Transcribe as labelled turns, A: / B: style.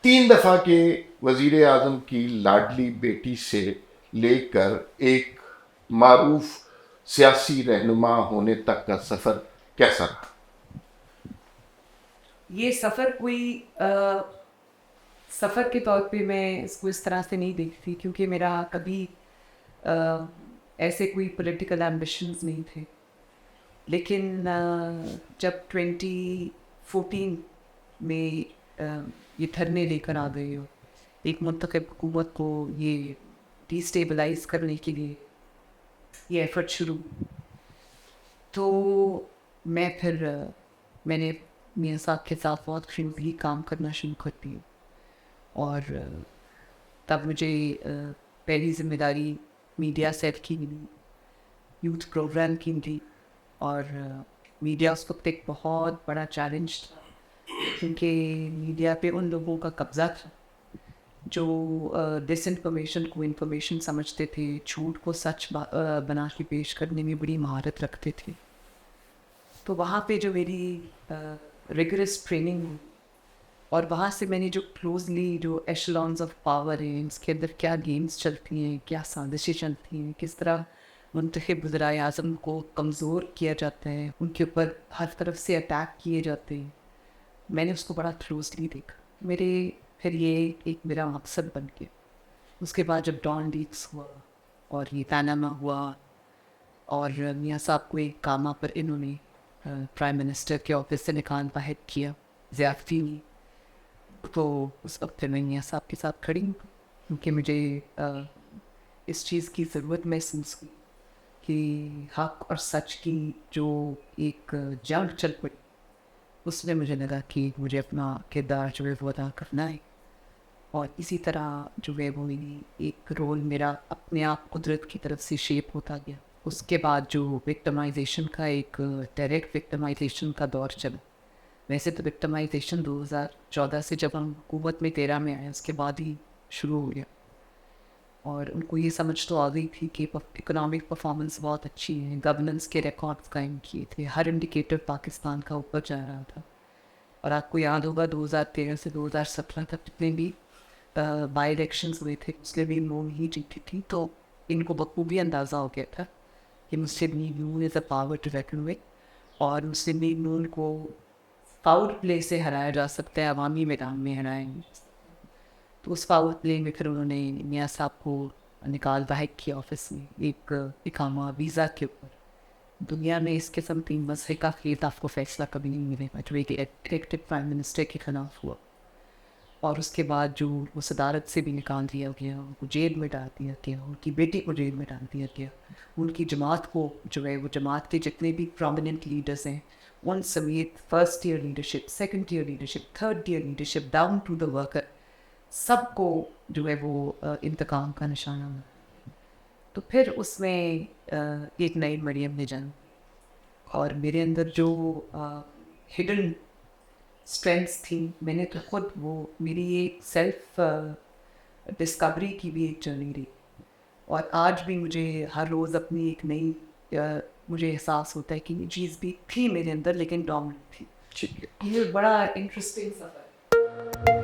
A: 3 دفعہ کے وزیر اعظم کی لاڈلی بیٹی سے لے کر ایک معروف سیاسی رہنما ہونے تک کا سفر کیسا رہا؟
B: یہ سفر کوئی سفر کے طور پہ میں اس کو اس طرح سے نہیں دیکھتی، کیونکہ میرا کبھی ایسے کوئی پولیٹیکل ایمبیشنز نہیں تھے. لیکن جب 2014 میں یہ دھرنے لے کر آ گئے ہو ایک منتخب حکومت کو یہ ڈی اسٹیبلائز کرنے کے لیے یہ ایفرٹ شروع، تو میں نے میاں صاحب کے ساتھ بہت قریبی کام کرنا شروع کر دیا. اور تب مجھے پہلی ذمہ داری میڈیا سیل کی ملی، یوتھ پروگرام کی ملی. اور میڈیا اس وقت ایک بہت بڑا چیلنج تھا، کیونکہ میڈیا پہ ان لوگوں کا قبضہ تھا جو ڈس انفارمیشن کو انفارمیشن سمجھتے تھے، جھوٹ کو سچ بنا کے پیش کرنے میں بڑی مہارت رکھتے تھے. تو وہاں پہ جو میری ریگرس ٹریننگ ہوئی، اور وہاں سے میں نے جو کلوزلی جو ایشلانز آف پاور ہیں، اس کے اندر کیا گیمز چلتی ہیں، کیا سازشیں چلتی ہیں، کس طرح منتخب وزرائے اعظم کو کمزور کیا جاتا ہے، ان کے اوپر ہر طرف سے اٹیک کیے جاتے ہیں، میں نے اس کو بڑا کلوزلی دیکھا. پھر یہ ایک میرا مقصد بن گیا. اس کے بعد جب ڈان لیکس ہوا اور یہ پیناما ہوا، اور میاں صاحب کو ایک کامہ پر انہوں نے پرائم منسٹر کے آفس سے نکال باہر کیا، زیادتی ہوئی، تو اس وقت میں میاں صاحب کے ساتھ کھڑی ہوں، کیونکہ مجھے اس چیز کی ضرورت محسوس ہوئی کہ حق اور سچ کی جو ایک جنگ چل پڑی، اس میں مجھے لگا کہ مجھے اپنا کردار جو ہے وہ ادا کرنا ہے. اور اسی طرح جو ہے وہ ایک رول میرا اپنے آپ قدرت کی طرف سے شیپ ہوتا گیا. اس کے بعد جو وکٹمائزیشن کا ایک ڈائریکٹ وکٹمائزیشن کا دور چلا. ویسے تو وکٹمائزیشن 2014 سے جب ہم حکومت میں 13 میں آئے اس کے بعد ہی شروع ہو گیا، اور ان کو یہ سمجھ تو آ گئی تھی کہ اکنامک پرفارمنس بہت اچھی ہے، گورننس کے ریکارڈز قائم کیے تھے، ہر انڈیکیٹر پاکستان کا اوپر جا رہا تھا. اور آپ کو یاد ہوگا 2013 سے 2017 تک جتنے بھی بائی الیکشنز ہوئے تھے اس میں بھی نون ہی جیتی تھی. تو ان کو بخوبی اندازہ ہو گیا تھا کہ مسلم لیگ نون is a power to reckon with, اور مسلم لیگ نون کو پاور پلے سے ہرایا جا سکتا ہے، عوامی میدان میں ہرائیں گے. تو اس پاور پلے میں پھر انہوں نے میاں صاحب کو نکال باہر کیا آفس میں ایک اقامہ ویزا کے اوپر. دنیا میں اس قسم کی مضحکہ خیز آپ کو فیصلہ کبھی نہیں ملے گا جو ایک الیکٹڈ پرائم منسٹر کے خلاف ہوا. اور اس کے بعد جو وہ صدارت سے بھی نکال دیا گیا، ان کو جیل میں ڈال دیا گیا، ان کی بیٹی کو جیل میں ڈال دیا گیا، ان کی جماعت کو جو ہے وہ جماعت کے جتنے بھی پرومیننٹ لیڈرز ہیں ان سمیت first tier leadership, second tier leadership, third tier leadership down to the worker, سب کو جو ہے وہ انتقام کا نشانہ بنا. تو پھر اس میں ایک نئی مریم نے جنم، اور میرے اندر جو ہڈن اسٹرینگس تھیں، میں نے تو خود وہ میری ایک سیلف ڈسکوری کی بھی ایک جرنی رہی. اور آج بھی مجھے ہر روز اپنی ایک نئی مجھے احساس ہوتا ہے کہ یہ چیز بھی تھی میرے اندر لیکن ڈومیننٹ تھی. یہ بڑا انٹرسٹنگ سفر ہے.